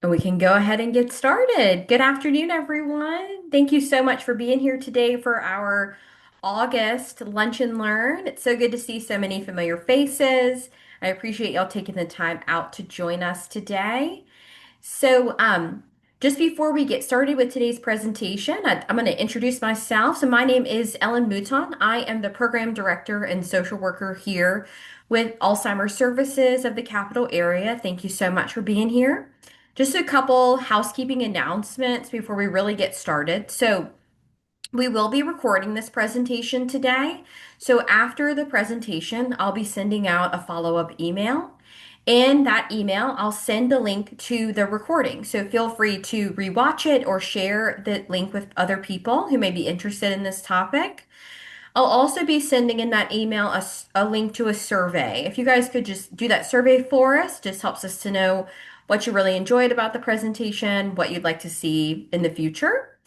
And we can go ahead and get started. Good afternoon, everyone. Thank you so much for being here today for our August Lunch and Learn. It's so good to see so many familiar faces. I appreciate y'all taking the time out to join us today. Just before we get started with today's presentation, I'm going to introduce myself. So, my name is Ellen Mouton. I am the program director and social worker here with Alzheimer's Services of the Capital Area. Thank you so much for being here. Just a couple housekeeping announcements before we really get started. We will be recording this presentation today. So after the presentation, I'll be sending out a follow-up email. In that email, I'll send the link to the recording. So feel free to rewatch it or share the link with other people who may be interested in this topic. I'll also be sending in that email a link to a survey. If you guys could just do that survey for us, just helps us to know what you really enjoyed about the presentation, what you'd like to see in the future.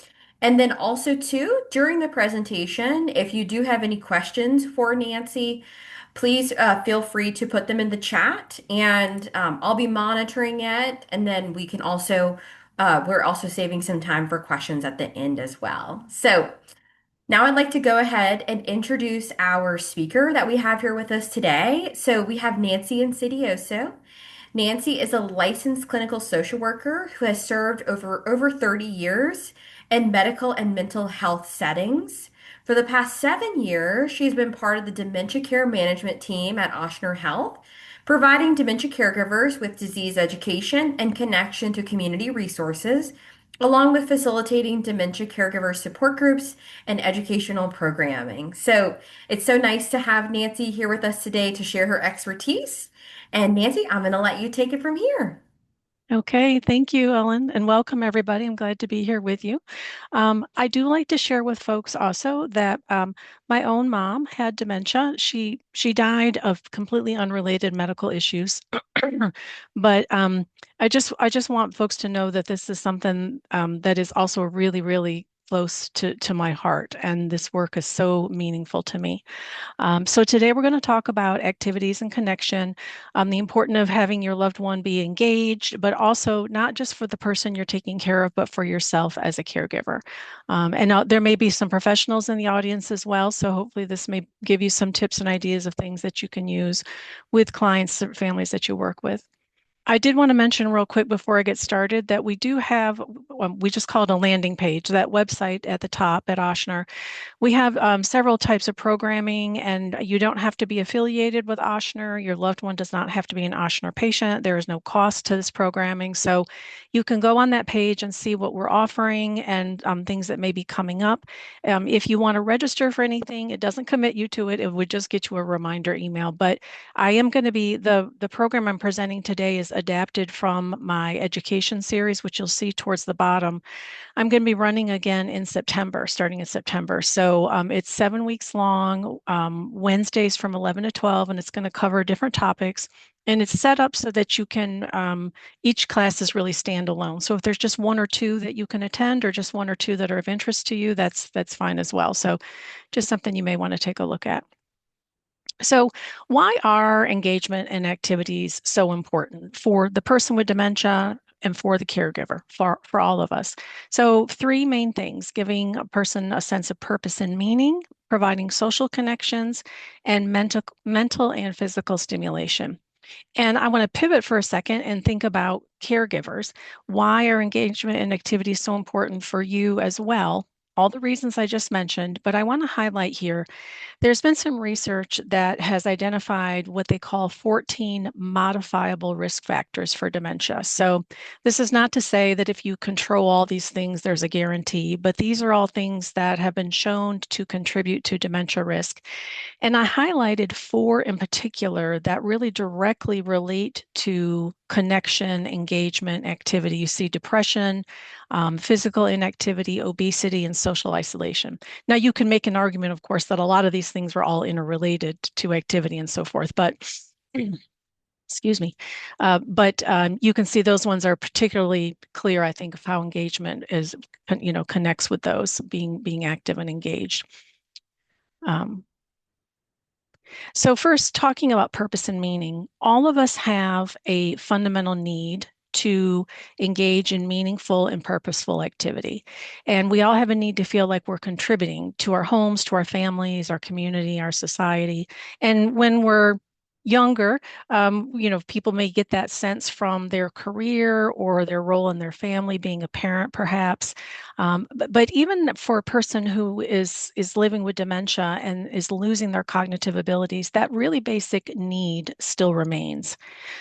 And then also too, during the presentation, if you do have any questions for Nancy, please feel free to put them in the chat and I'll be monitoring it. And then we're also saving some time for questions at the end as well. So now I'd like to go ahead and introduce our speaker that we have here with us today. So we have Nancy Insidioso. Nancy is a licensed clinical social worker who has served over 30 years in medical and mental health settings. For the past 7 years, she's been part of the dementia care management team at Ochsner Health, providing dementia caregivers with disease education and connection to community resources, along with facilitating dementia caregiver support groups and educational programming. So it's so nice to have Nancy here with us today to share her expertise. And Nancy, I'm going to let you take it from here. Okay, thank you, Ellen, and welcome everybody. I'm glad to be here with you. I do like to share with folks also that my own mom had dementia. She died of completely unrelated medical issues, but I just want folks to know that this is something that is also really, really close to my heart, and this work is so meaningful to me. So today we're going to talk about activities and connection, the importance of having your loved one be engaged, but also not just for the person you're taking care of, but for yourself as a caregiver. There may be some professionals in the audience as well, so hopefully this may give you some tips and ideas of things that you can use with clients or families that you work with. I did want to mention real quick before I get started that we do have, we just call it a landing page, that website at the top at Ochsner. We have several types of programming, and you don't have to be affiliated with Ochsner. Your loved one does not have to be an Ochsner patient. There is no cost to this programming. So you can go on that page and see what we're offering and things that may be coming up. If you want to register for anything, it doesn't commit you to it. It would just get you a reminder email. But I am going to be, the program I'm presenting today is adapted from my education series, which you'll see towards the bottom. I'm going to be running again in September, starting in September. So it's 7 weeks long, Wednesdays from 11 to 12, and it's going to cover different topics. And it's set up so that you can, each class is really standalone. So if there's just one or two that you can attend or just one or two that are of interest to you, that's fine as well. So just something you may want to take a look at. So why are engagement and activities so important for the person with dementia and for the caregiver, for all of us? So three main things: giving a person a sense of purpose and meaning, providing social connections, and mental and physical stimulation. And I want to pivot for a second and think about caregivers. Why are engagement and activities so important for you as well? All the reasons I just mentioned, but I want to highlight here there's been some research that has identified what they call 14 modifiable risk factors for dementia. So, this is not to say that if you control all these things, there's a guarantee, but these are all things that have been shown to contribute to dementia risk. And I highlighted four in particular that really directly relate to connection, engagement, activity. You see depression, physical inactivity, obesity, and social isolation. Now, you can make an argument, of course, that a lot of these things were all interrelated to activity and so forth, but excuse me. But you can see those ones are particularly clear, I think, of how engagement is, connects with those being active and engaged. So first, talking about purpose and meaning, all of us have a fundamental need to engage in meaningful and purposeful activity. And we all have a need to feel like we're contributing to our homes, to our families, our community, our society. And when we're younger, people may get that sense from their career or their role in their family, being a parent, perhaps. But even for a person who is living with dementia and is losing their cognitive abilities, that really basic need still remains.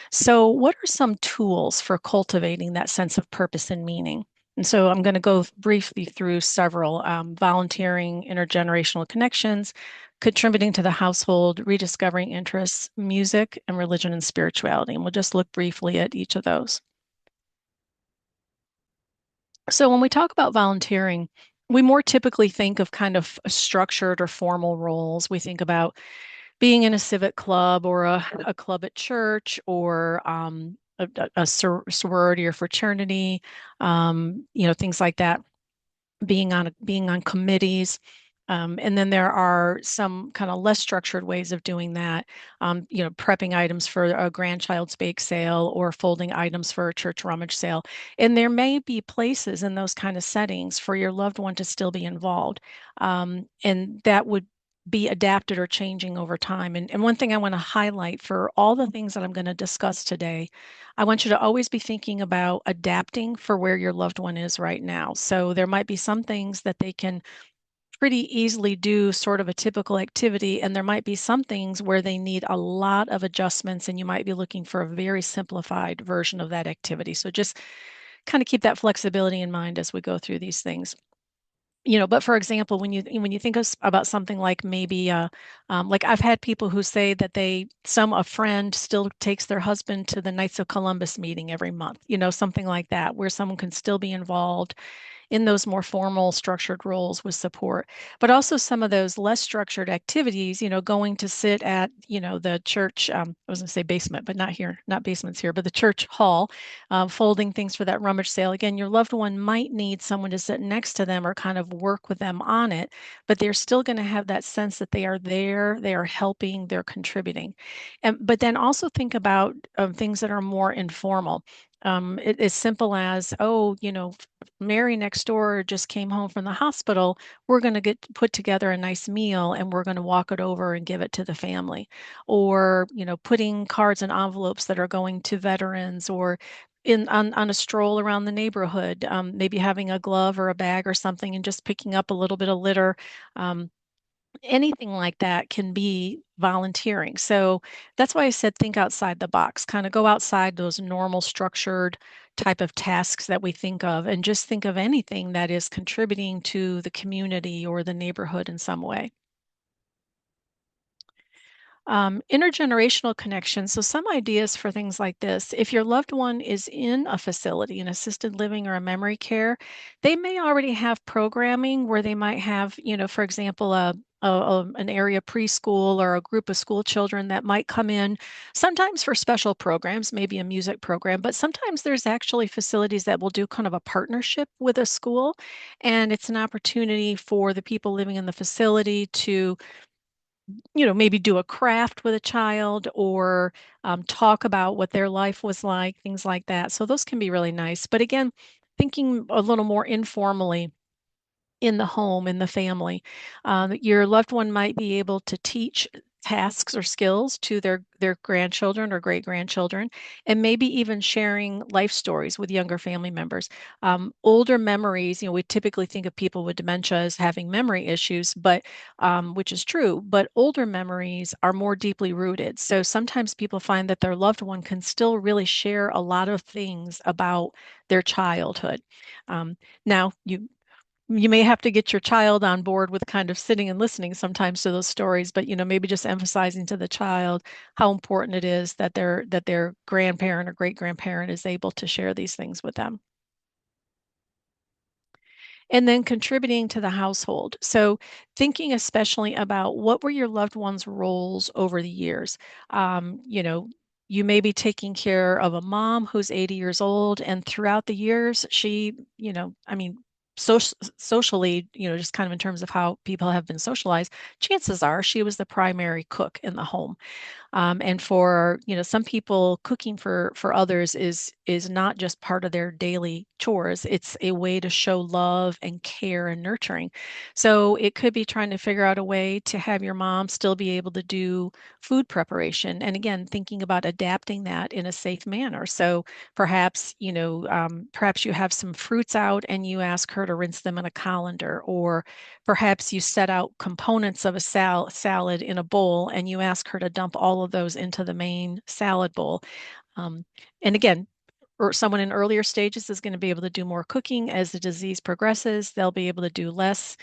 So, what are some tools for cultivating that sense of purpose and meaning? And so, I'm going to go briefly through several volunteering, intergenerational connections, contributing to the household, rediscovering interests, music, and religion and spirituality. And we'll just look briefly at each of those. So, when we talk about volunteering, we more typically think of kind of structured or formal roles. We think about being in a civic club or a club at church or a sorority or fraternity, things like that, being on committees. And then there are some kind of less structured ways of doing that, prepping items for a grandchild's bake sale or folding items for a church rummage sale. And there may be places in those kind of settings for your loved one to still be involved. And that would be adapted or changing over time. And one thing I want to highlight for all the things that I'm going to discuss today, I want you to always be thinking about adapting for where your loved one is right now. So there might be some things that they can pretty easily do sort of a typical activity, and there might be some things where they need a lot of adjustments, and you might be looking for a very simplified version of that activity. So just kind of keep that flexibility in mind as we go through these things. But for example, when you think about something like maybe like I've had people who say that a friend still takes their husband to the Knights of Columbus meeting every month, something like that, where someone can still be involved in those more formal structured roles with support, but also some of those less structured activities, going to sit at, the church, I was going to say basement, but not here, not basements here, but the church hall, folding things for that rummage sale. Again, your loved one might need someone to sit next to them or kind of work with them on it, but they're still going to have that sense that they are there, they are helping, they're contributing. But then also think about things that are more informal. As simple as, oh, Mary next door just came home from the hospital. We're going to get put together a nice meal and we're going to walk it over and give it to the family. Or, putting cards and envelopes that are going to veterans or on a stroll around the neighborhood, maybe having a glove or a bag or something and just picking up a little bit of litter. Um, Anything like that can be volunteering. So that's why I said think outside the box, kind of go outside those normal structured type of tasks that we think of and just think of anything that is contributing to the community or the neighborhood in some way. Intergenerational connections. So, some ideas for things like this. If your loved one is in a facility, in assisted living or a memory care, they may already have programming where they might have, for example, an area preschool or a group of school children that might come in sometimes for special programs, maybe a music program, but sometimes there's actually facilities that will do kind of a partnership with a school. And it's an opportunity for the people living in the facility to maybe do a craft with a child or talk about what their life was like, things like that. So those can be really nice. But again, thinking a little more informally in the home, in the family. Your loved one might be able to teach tasks or skills to their grandchildren or great grandchildren, and maybe even sharing life stories with younger family members. Older memories, we typically think of people with dementia as having memory issues, but which is true, but older memories are more deeply rooted. So sometimes people find that their loved one can still really share a lot of things about their childhood. Now, you may have to get your child on board with kind of sitting and listening sometimes to those stories, but maybe just emphasizing to the child how important it is that their grandparent or great grandparent is able to share these things with them. And then contributing to the household. So thinking especially about what were your loved ones' roles over the years. You may be taking care of a mom who's 80 years old, and throughout the years, she, I mean, socially, just kind of in terms of how people have been socialized, chances are she was the primary cook in the home. And for, some people, cooking for others is not just part of their daily chores. It's a way to show love and care and nurturing. So it could be trying to figure out a way to have your mom still be able to do food preparation. And again, thinking about adapting that in a safe manner. So perhaps, perhaps you have some fruits out and you ask her to rinse them in a colander, or perhaps you set out components of a salad in a bowl and you ask her to dump all of those into the main salad bowl. Um, and again, or someone in earlier stages is going to be able to do more cooking. As the disease progresses, they'll be able to do less.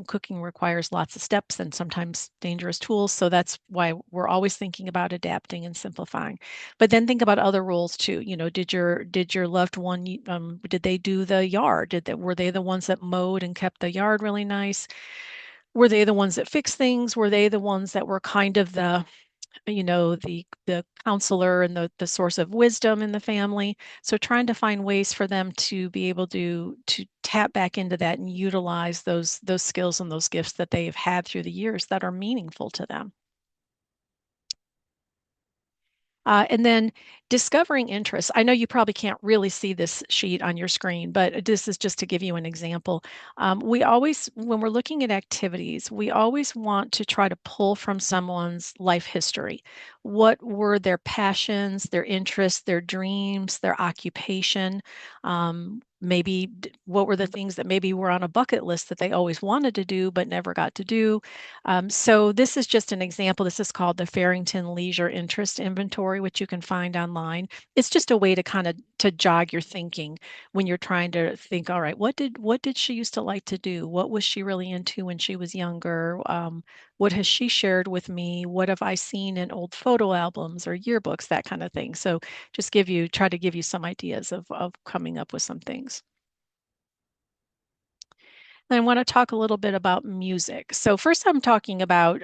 Cooking requires lots of steps and sometimes dangerous tools. So that's why we're always thinking about adapting and simplifying. But then think about other roles too. Did your loved one, did they do the yard? Were they the ones that mowed and kept the yard really nice? Were they the ones that fixed things? Were they the ones that were kind of the counselor and the source of wisdom in the family? So trying to find ways for them to be able to tap back into that and utilize those skills and those gifts that they've had through the years that are meaningful to them. And then discovering interests. I know you probably can't really see this sheet on your screen, but this is just to give you an example. We always, when we're looking at activities, we always want to try to pull from someone's life history. What were their passions, their interests, their dreams, their occupation? Maybe what were the things that maybe were on a bucket list that they always wanted to do but never got to do? So this is just an example. This is called the Farrington Leisure Interest Inventory, which you can find online. It's just a way to kind of to jog your thinking when you're trying to think, all right, what did she used to like to do? What was she really into when she was younger? What has she shared with me? What have I seen in old photo albums or yearbooks, that kind of thing. So just try to give you some ideas of coming up with some things. I want to talk a little bit about music. So, first, I'm talking about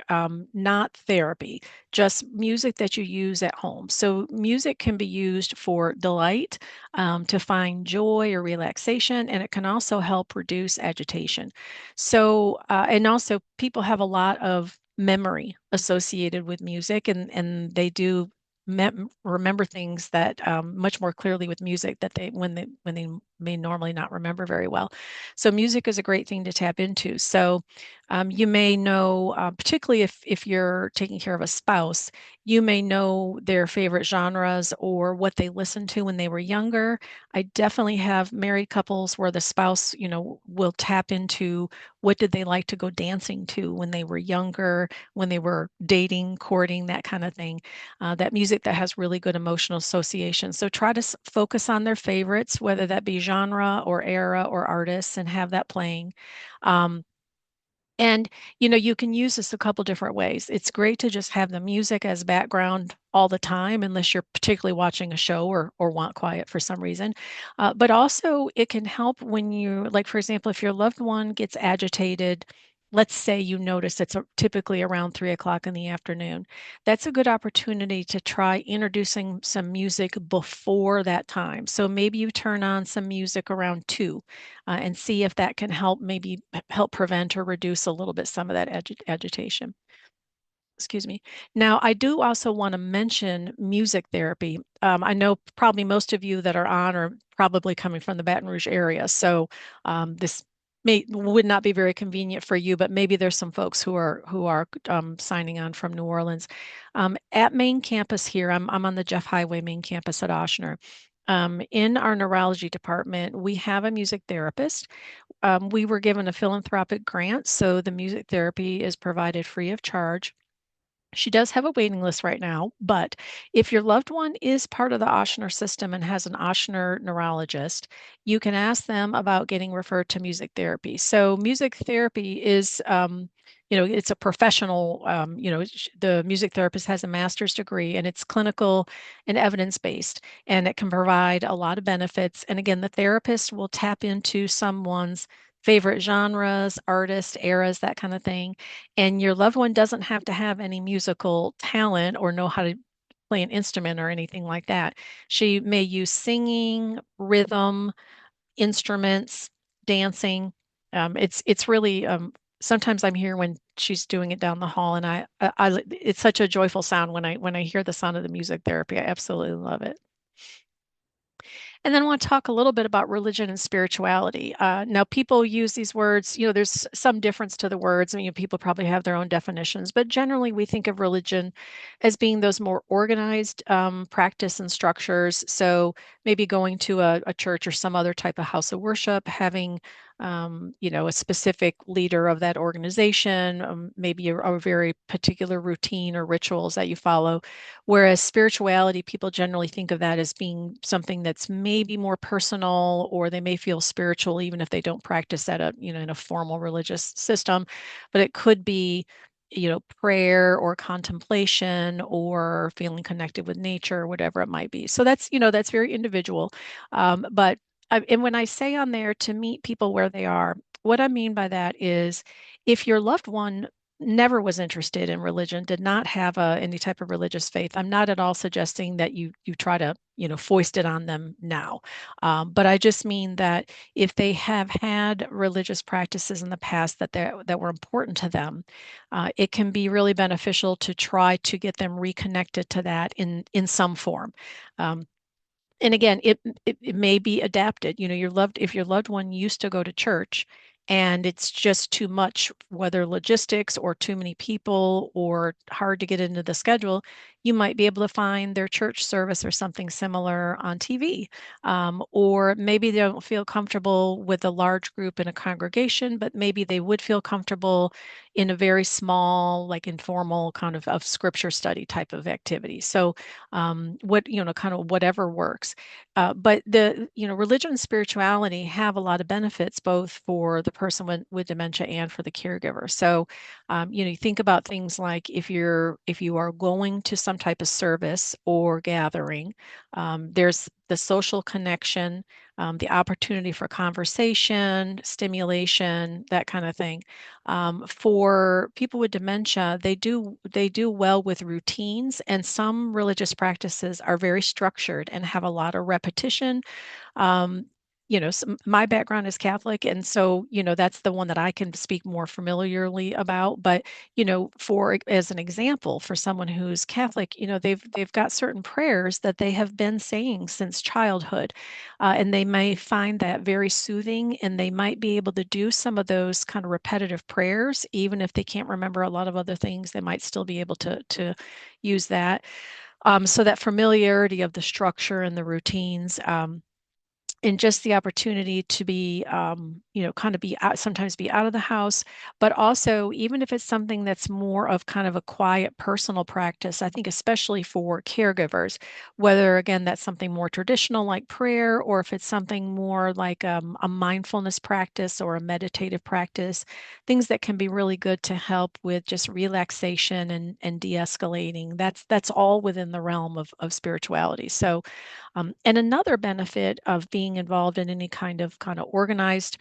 not therapy, just music that you use at home. So, music can be used for delight, to find joy or relaxation, and it can also help reduce agitation. So, and also, people have a lot of memory associated with music, and they do remember things that much more clearly with music that they may normally not remember very well. So music is a great thing to tap into. So you may know, particularly if you're taking care of a spouse, you may know their favorite genres or what they listened to when they were younger. I definitely have married couples where the spouse, will tap into what did they like to go dancing to when they were younger, when they were dating, courting, that kind of thing. That music that has really good emotional association. So try to focus on their favorites, whether that be genre or era or artists, and have that playing. Um, and you can use this a couple different ways. It's great to just have the music as background all the time, unless you're particularly watching a show or want quiet for some reason. But also, it can help when you, like, for example, if your loved one gets agitated. Let's say you notice it's typically around 3 o'clock in the afternoon. That's a good opportunity to try introducing some music before that time. So maybe you turn on some music around 2, and see if that can help maybe help prevent or reduce a little bit some of that agitation. Excuse me. Now, I do also want to mention music therapy. I know probably most of you that are on are probably coming from the Baton Rouge area, so this would not be very convenient for you, but maybe there's some folks who are signing on from New Orleans. At main campus here, I'm on the Jeff Highway main campus at Ochsner. In our neurology department, we have a music therapist. We were given a philanthropic grant, so the music therapy is provided free of charge. She does have a waiting list right now, but if your loved one is part of the Ochsner system and has an Ochsner neurologist, you can ask them about getting referred to music therapy. So music therapy is, it's a professional, the music therapist has a master's degree and it's clinical and evidence-based, and it can provide a lot of benefits. And again, the therapist will tap into someone's favorite genres, artists, eras, that kind of thing, and your loved one doesn't have to have any musical talent or know how to play an instrument or anything like that. She may use singing, rhythm, instruments, dancing. It's really sometimes I'm here when she's doing it down the hall, and it's such a joyful sound when I hear the sound of the music therapy. I absolutely love it. And then I want to talk a little bit about religion and spirituality. Now, people use these words, there's some difference to the words. I mean, people probably have their own definitions, but generally we think of religion as being those more organized practice and structures. So maybe going to a church or some other type of house of worship, having a specific leader of that organization, maybe a very particular routine or rituals that you follow. Whereas spirituality, people generally think of that as being something that's maybe more personal, or they may feel spiritual even if they don't practice at in a formal religious system. But it could be, prayer or contemplation or feeling connected with nature or whatever it might be. So that's very individual. And when I say on there to meet people where they are, what I mean by that is if your loved one never was interested in religion, did not have any type of religious faith, I'm not at all suggesting that you try to foist it on them now. But I just mean that if they have had religious practices in the past that were important to them, it can be really beneficial to try to get them reconnected to that in some form. Um, and again, it may be adapted. If your loved one used to go to church and it's just too much, whether logistics or too many people or hard to get into the schedule, you might be able to find their church service or something similar on TV. Or maybe they don't feel comfortable with a large group in a congregation, but maybe they would feel comfortable in a very small, like informal kind of scripture study type of activity. So kind of whatever works. But religion and spirituality have a lot of benefits both for the person with dementia and for the caregiver. So, you think about things like if you are going to some type of service or gathering, there's the social connection, the opportunity for conversation, stimulation, that kind of thing. For people with dementia, they do well with routines, and some religious practices are very structured and have a lot of repetition. um, my background is Catholic, and so, that's the one that I can speak more familiarly about. But, for as an example, for someone who's Catholic, they've got certain prayers that they have been saying since childhood, and they may find that very soothing, and they might be able to do some of those kind of repetitive prayers, even if they can't remember a lot of other things. They might still be able to use that. So that familiarity of the structure and the routines. And just the opportunity to be, kind of be out, sometimes be out of the house, but also even if it's something that's more of kind of a quiet personal practice, I think especially for caregivers, whether again that's something more traditional like prayer, or if it's something more like a mindfulness practice or a meditative practice, things that can be really good to help with just relaxation and de-escalating. That's all within the realm of spirituality. So and another benefit of being involved in any kind of organized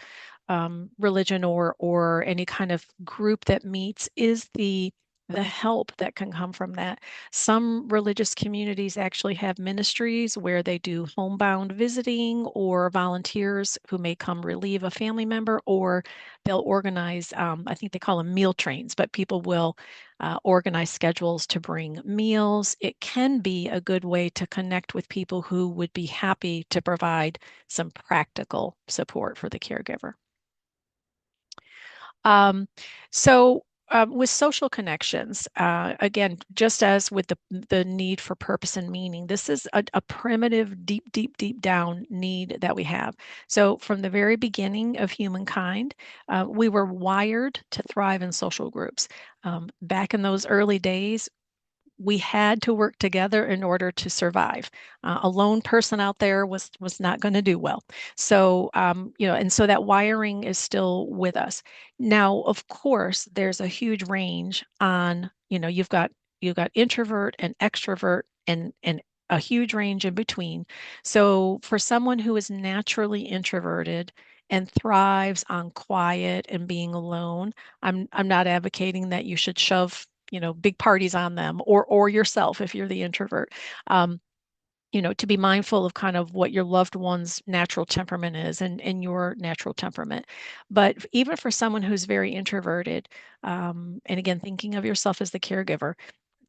religion or any kind of group that meets is the help that can come from that. Some religious communities actually have ministries where they do homebound visiting, or volunteers who may come relieve a family member, or they'll organize, I think they call them meal trains, but people will organize schedules to bring meals. It can be a good way to connect with people who would be happy to provide some practical support for the caregiver. Um, so with social connections, again, just as with the need for purpose and meaning, this is a primitive, deep, deep, deep down need that we have. So from the very beginning of humankind, we were wired to thrive in social groups. Back in those early days, we had to work together in order to survive. A lone person out there was not going to do well. So and so that wiring is still with us. Now, of course, there's a huge range on, you've got introvert and extrovert and a huge range in between. So for someone who is naturally introverted and thrives on quiet and being alone, I'm not advocating that you should shove big parties on them, or yourself if you're the introvert. Um, to be mindful of kind of what your loved one's natural temperament is and your natural temperament. But even for someone who's very introverted, and again, thinking of yourself as the caregiver,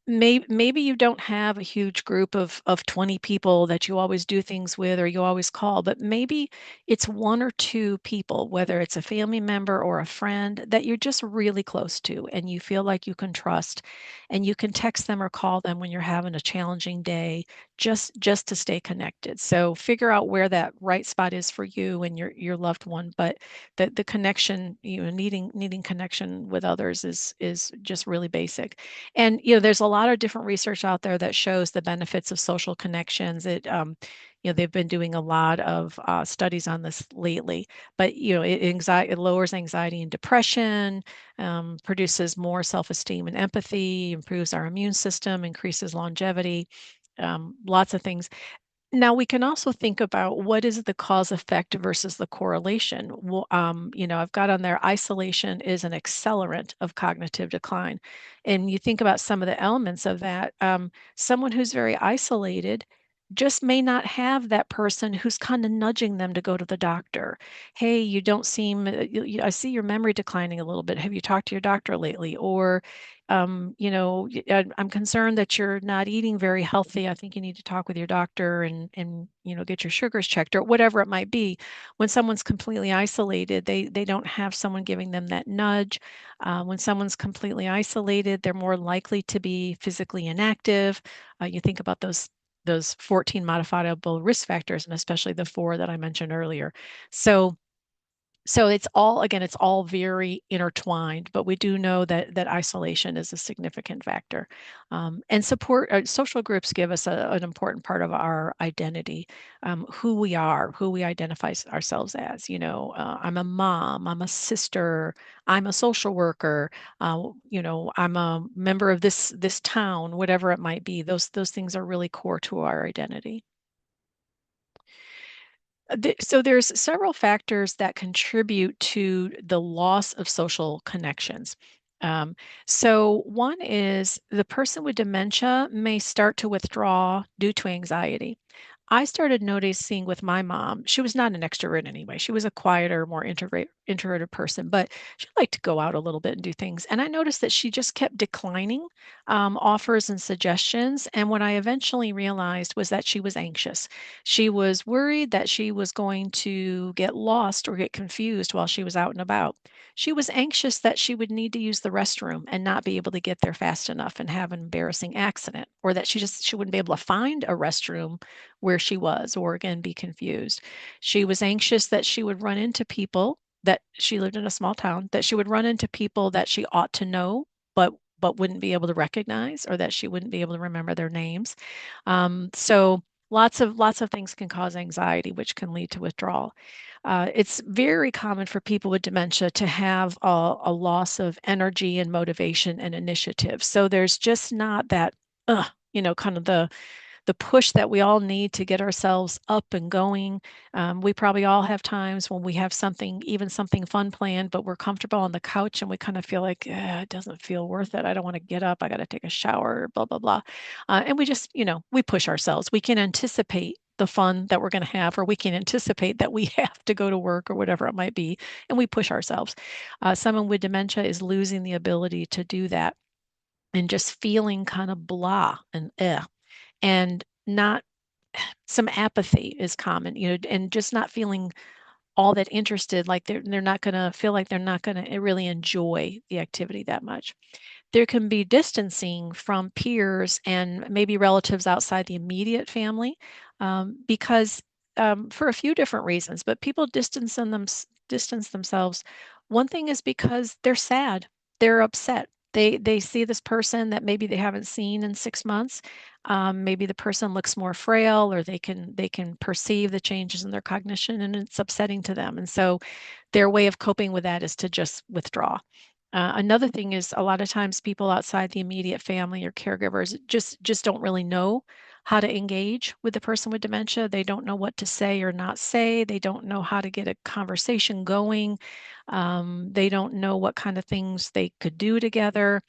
maybe you don't have a huge group of 20 people that you always do things with or you always call, but maybe it's one or two people, whether it's a family member or a friend that you're just really close to and you feel like you can trust, and you can text them or call them when you're having a challenging day, just to stay connected. So figure out where that right spot is for you and your loved one, but the connection, needing connection with others is just really basic. And there's a lot of different research out there that shows the benefits of social connections. They've been doing a lot of studies on this lately. But it lowers anxiety and depression, produces more self-esteem and empathy, improves our immune system, increases longevity, lots of things. Now we can also think about what is the cause effect versus the correlation. Well, I've got on there isolation is an accelerant of cognitive decline. And you think about some of the elements of that. Someone who's very isolated just may not have that person who's kind of nudging them to go to the doctor. Hey, you don't seem, I see your memory declining a little bit. Have you talked to your doctor lately? Or I'm concerned that you're not eating very healthy. I think you need to talk with your doctor and get your sugars checked or whatever it might be. When someone's completely isolated, they don't have someone giving them that nudge. When someone's completely isolated, they're more likely to be physically inactive. You think about those 14 modifiable risk factors, and especially the four that I mentioned earlier. So it's all very intertwined, but we do know that isolation is a significant factor. And support social groups give us an important part of our identity, who we are, who we identify ourselves as. I'm a mom, I'm a sister, I'm a social worker, I'm a member of this town, whatever it might be. Those things are really core to our identity. So there's several factors that contribute to the loss of social connections. Um, so one is the person with dementia may start to withdraw due to anxiety. I started noticing with my mom, she was not an extrovert anyway. She was a quieter, more introverted person, but she liked to go out a little bit and do things. And I noticed that she just kept declining offers and suggestions. And what I eventually realized was that she was anxious. She was worried that she was going to get lost or get confused while she was out and about. She was anxious that she would need to use the restroom and not be able to get there fast enough and have an embarrassing accident, or that she wouldn't be able to find a restroom where she was, or again be confused. She was anxious that she would run into people, that she lived in a small town, that she would run into people that she ought to know, but wouldn't be able to recognize, or that she wouldn't be able to remember their names. So lots of things can cause anxiety, which can lead to withdrawal. It's very common for people with dementia to have a loss of energy and motivation and initiative. So there's just not that, kind of the push that we all need to get ourselves up and going. We probably all have times when we have even something fun planned, but we're comfortable on the couch and we kind of feel like it doesn't feel worth it. I don't want to get up. I got to take a shower, blah, blah, blah. And we just, we push ourselves. We can anticipate the fun that we're going to have, or we can anticipate that we have to go to work or whatever it might be, and we push ourselves. Someone with dementia is losing the ability to do that and just feeling kind of blah and and not some apathy is common, and just not feeling all that interested, like they're not going to feel like they're not going to really enjoy the activity that much. There can be distancing from peers and maybe relatives outside the immediate family, because for a few different reasons, but people distance themselves. One thing is because they're sad, they're upset. They see this person that maybe they haven't seen in 6 months. Maybe the person looks more frail, or they can perceive the changes in their cognition, and it's upsetting to them. And so their way of coping with that is to just withdraw. Another thing is a lot of times people outside the immediate family or caregivers just don't really know how to engage with the person with dementia. They don't know what to say or not say. They don't know how to get a conversation going. They don't know what kind of things they could do together.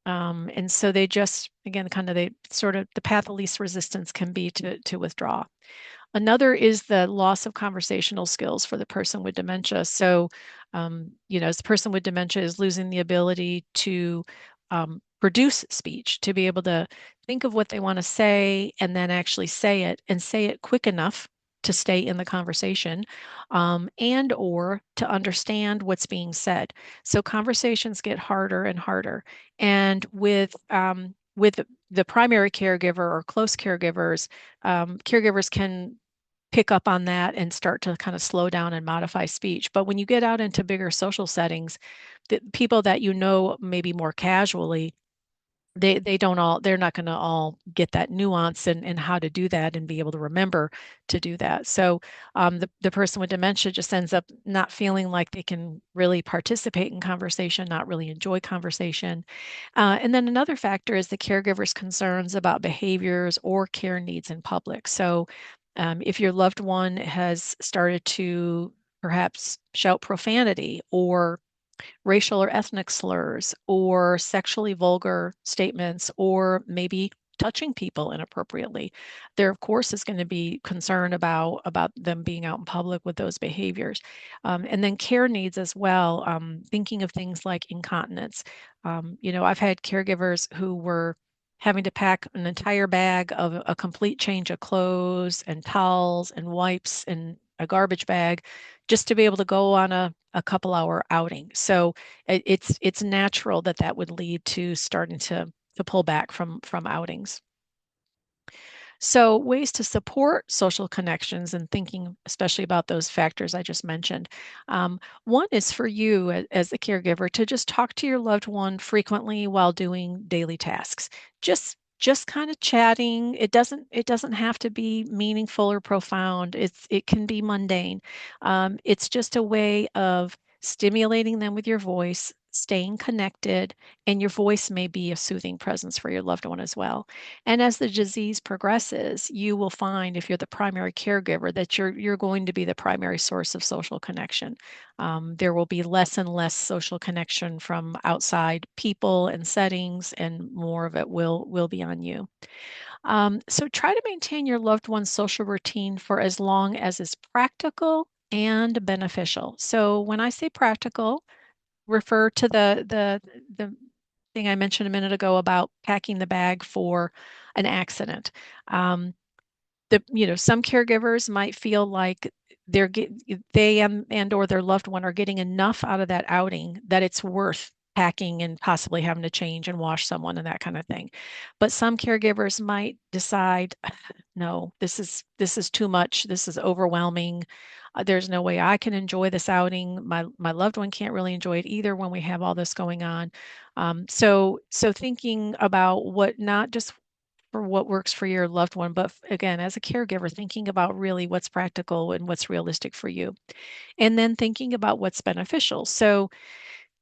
And so they just, again, kind of they sort of the path of least resistance can be to withdraw. Another is the loss of conversational skills for the person with dementia. So, as the person with dementia is losing the ability to produce speech, to be able to think of what they want to say and then actually say it and say it quick enough to stay in the conversation, and or to understand what's being said. So conversations get harder and harder. And with the primary caregiver or close caregivers, caregivers can pick up on that and start to kind of slow down and modify speech. But when you get out into bigger social settings, the people that you know maybe more casually, they're not going to all get that nuance and how to do that and be able to remember to do that. So the person with dementia just ends up not feeling like they can really participate in conversation, not really enjoy conversation. And then another factor is the caregiver's concerns about behaviors or care needs in public. So if your loved one has started to perhaps shout profanity or racial or ethnic slurs or sexually vulgar statements or maybe touching people inappropriately, there of course is going to be concern about them being out in public with those behaviors. And then care needs as well, thinking of things like incontinence. I've had caregivers who were having to pack an entire bag of a complete change of clothes and towels and wipes and a garbage bag just to be able to go on a couple hour outing. So it's natural that that would lead to starting to pull back from outings. So, ways to support social connections and thinking, especially about those factors I just mentioned. One is for you as the caregiver to just talk to your loved one frequently while doing daily tasks. Just kind of chatting. It doesn't have to be meaningful or profound. It can be mundane. It's just a way of stimulating them with your voice, staying connected, and your voice may be a soothing presence for your loved one as well. And as the disease progresses, you will find if you're the primary caregiver that you're going to be the primary source of social connection. There will be less and less social connection from outside people and settings, and more of it will be on you. So try to maintain your loved one's social routine for as long as is practical and beneficial. So when I say practical, refer to the thing I mentioned a minute ago about packing the bag for an accident. Um, some caregivers might feel like they're get, they and or their loved one are getting enough out of that outing that it's worth packing and possibly having to change and wash someone and that kind of thing. But some caregivers might decide, no, this is too much. This is overwhelming. There's no way I can enjoy this outing. My loved one can't really enjoy it either when we have all this going on. So thinking about what not just for what works for your loved one, but again, as a caregiver, thinking about really what's practical and what's realistic for you, and then thinking about what's beneficial. So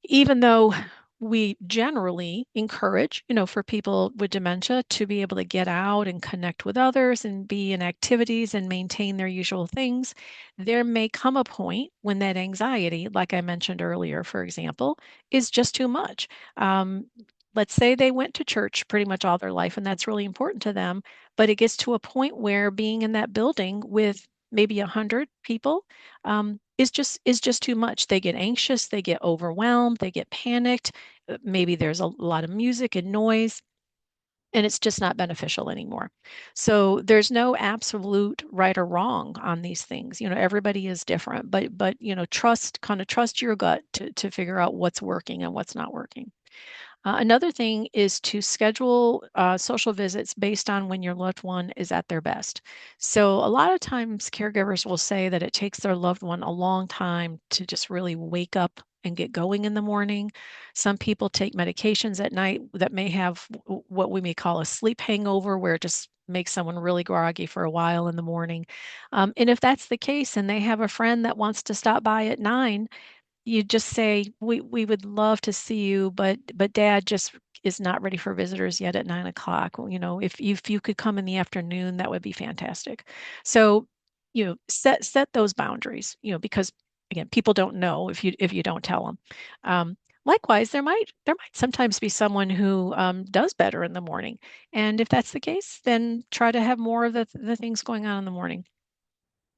even though we generally encourage, for people with dementia to be able to get out and connect with others and be in activities and maintain their usual things, there may come a point when that anxiety, like I mentioned earlier, for example, is just too much. Um, let's say they went to church pretty much all their life, and that's really important to them, but it gets to a point where being in that building with maybe 100 people is just too much. They get anxious, they get overwhelmed, they get panicked. Maybe there's a lot of music and noise, and it's just not beneficial anymore. So there's no absolute right or wrong on these things. Everybody is different, but trust your gut to figure out what's working and what's not working. Another thing is to schedule social visits based on when your loved one is at their best. So, a lot of times, caregivers will say that it takes their loved one a long time to just really wake up and get going in the morning. Some people take medications at night that may have what we may call a sleep hangover, where it just makes someone really groggy for a while in the morning. And if that's the case, and they have a friend that wants to stop by at 9, you just say, we would love to see you, but dad just is not ready for visitors yet at 9 o'clock. Well, if you could come in the afternoon, that would be fantastic. So, set those boundaries, because again, people don't know if you don't tell them. Likewise, there might sometimes be someone who does better in the morning. And if that's the case, then try to have more of the things going on in the morning.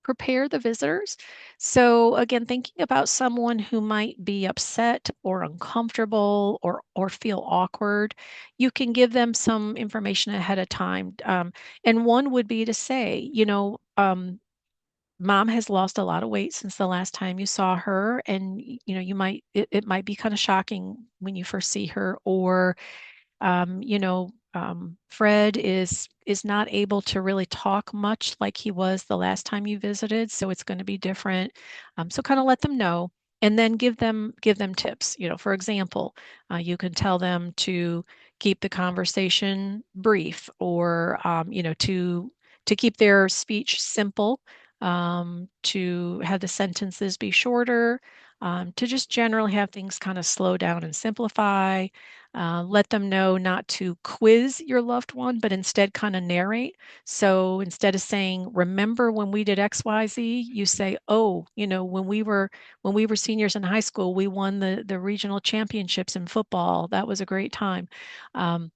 Prepare the visitors. So again, thinking about someone who might be upset or uncomfortable or feel awkward, you can give them some information ahead of time. And one would be to say, mom has lost a lot of weight since the last time you saw her, and it might be kind of shocking when you first see her, or Fred is not able to really talk much like he was the last time you visited, so it's going to be different. So kind of let them know, and then give them tips. For example, you can tell them to keep the conversation brief, or to keep their speech simple, to have the sentences be shorter, to just generally have things kind of slow down and simplify. Let them know not to quiz your loved one, but instead kind of narrate. So instead of saying, "Remember when we did XYZ," you say, "Oh, when we were seniors in high school, we won the regional championships in football. That was a great time." Um,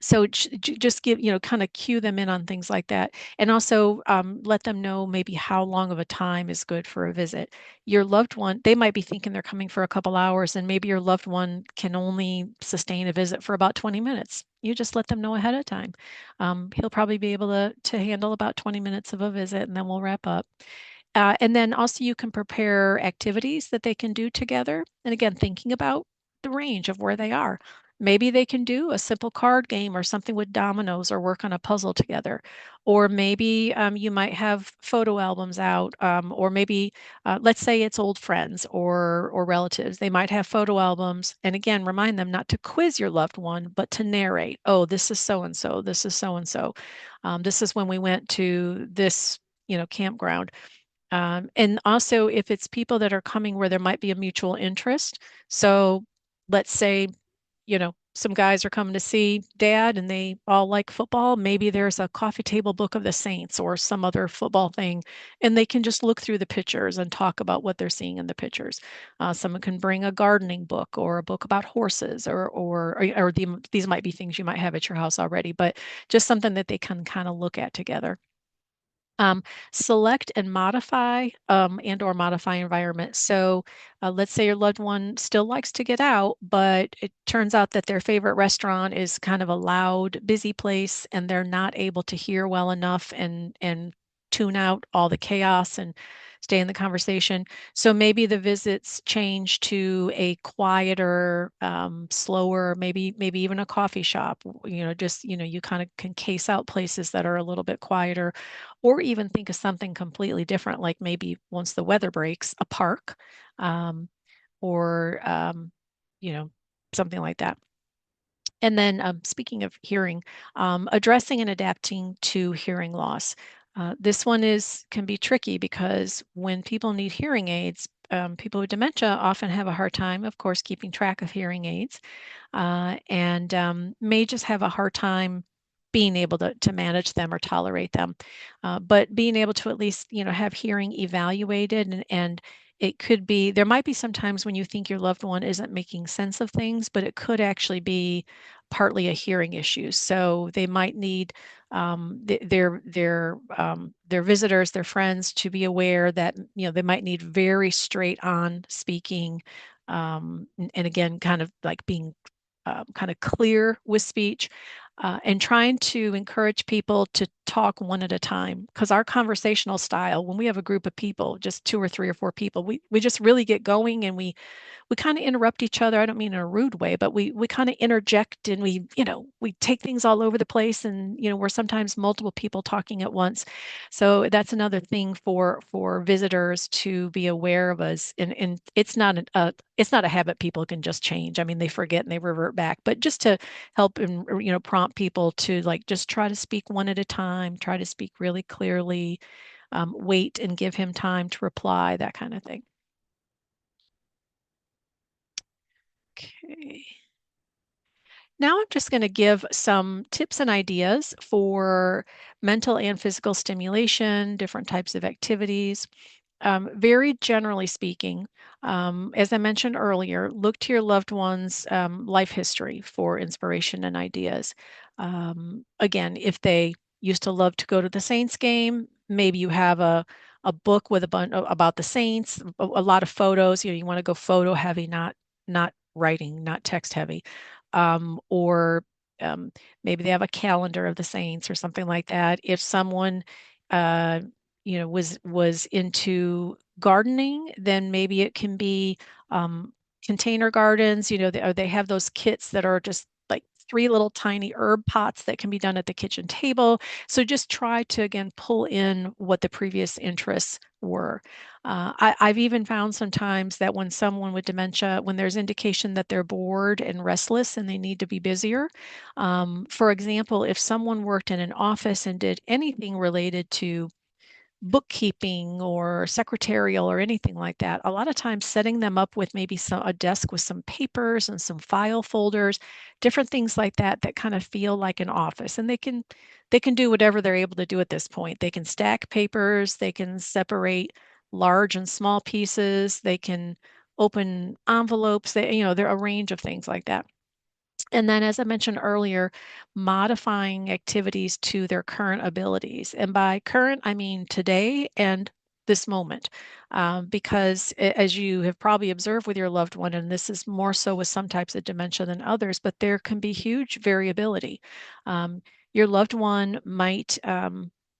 so just give, kind of cue them in on things like that. And also let them know maybe how long of a time is good for a visit. Your loved one, they might be thinking they're coming for a couple hours, and maybe your loved one can only sustain a visit for about 20 minutes. You just let them know ahead of time. He'll probably be able to handle about 20 minutes of a visit, and then we'll wrap up. And then also you can prepare activities that they can do together. And again, thinking about the range of where they are. Maybe they can do a simple card game or something with dominoes, or work on a puzzle together. Or maybe you might have photo albums out, or maybe let's say it's old friends or relatives. They might have photo albums. And again, remind them not to quiz your loved one, but to narrate. Oh, this is so and so. This is so and so. This is when we went to this, campground. And also, if it's people that are coming where there might be a mutual interest. So let's say, some guys are coming to see dad and they all like football. Maybe there's a coffee table book of the Saints or some other football thing, and they can just look through the pictures and talk about what they're seeing in the pictures. Someone can bring a gardening book or a book about horses, these might be things you might have at your house already, but just something that they can kind of look at together. Um, Select and or modify environment. So let's say your loved one still likes to get out, but it turns out that their favorite restaurant is kind of a loud, busy place, and they're not able to hear well enough and tune out all the chaos and stay in the conversation. So maybe the visits change to a quieter, slower, maybe even a coffee shop. Just you kind of can case out places that are a little bit quieter, or even think of something completely different, like maybe once the weather breaks, a park, um, or you know, something like that. And then, speaking of hearing, addressing and adapting to hearing loss. This one can be tricky because when people need hearing aids, people with dementia often have a hard time, of course, keeping track of hearing aids, and may just have a hard time being able to manage them or tolerate them. But being able to at least, have hearing evaluated, and it could be, there might be some times when you think your loved one isn't making sense of things, but it could actually be partly a hearing issue. So they might need their visitors, their friends, to be aware that they might need very straight on speaking, and again, kind of like being kind of clear with speech, and trying to encourage people to talk one at a time. Because our conversational style, when we have a group of people, just two or three or four people, we just really get going, and we kind of interrupt each other. I don't mean in a rude way, but we kind of interject, and we take things all over the place, and we're sometimes multiple people talking at once. So that's another thing for visitors to be aware of us. And it's not a habit people can just change. I mean, they forget and they revert back, but just to help and prompt people to, like, just try to speak one at a time, try to speak really clearly, wait and give him time to reply, that kind of thing. Okay. Now I'm just going to give some tips and ideas for mental and physical stimulation, different types of activities. Very generally speaking, as I mentioned earlier, look to your loved one's life history for inspiration and ideas. Again, if they used to love to go to the Saints game, maybe you have a book with a bunch about the Saints, a lot of photos. You want to go photo heavy, not writing, not text heavy, or um, maybe they have a calendar of the Saints or something like that. If someone uh, was into gardening, then maybe it can be container gardens. They have those kits that are just like three little tiny herb pots that can be done at the kitchen table. So just try to, again, pull in what the previous interests were. I've even found sometimes that when someone with dementia, when there's indication that they're bored and restless and they need to be busier, for example, if someone worked in an office and did anything related to bookkeeping or secretarial or anything like that, a lot of times setting them up with maybe a desk with some papers and some file folders, different things like that that kind of feel like an office. And they can do whatever they're able to do at this point. They can stack papers, they can separate large and small pieces, they can open envelopes, there are a range of things like that. And then, as I mentioned earlier, modifying activities to their current abilities. And by current, I mean today and this moment. Because as you have probably observed with your loved one, and this is more so with some types of dementia than others, but there can be huge variability. Um, your loved one might,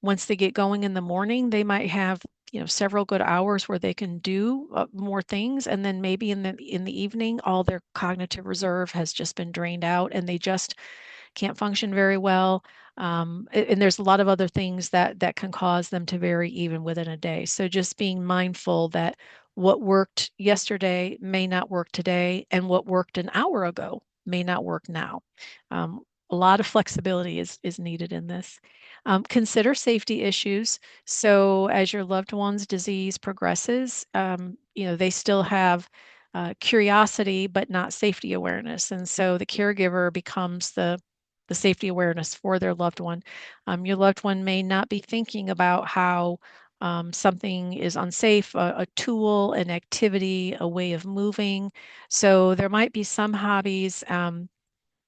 once they get going in the morning, they might have several good hours where they can do more things, and then maybe in the evening all their cognitive reserve has just been drained out and they just can't function very well. And there's a lot of other things that can cause them to vary even within a day. So just being mindful that what worked yesterday may not work today, and what worked an hour ago may not work now. Um, a lot of flexibility is needed in this. Consider safety issues. So as your loved one's disease progresses, they still have curiosity, but not safety awareness. And so the caregiver becomes the safety awareness for their loved one. Your loved one may not be thinking about how something is unsafe, a tool, an activity, a way of moving. So there might be some hobbies.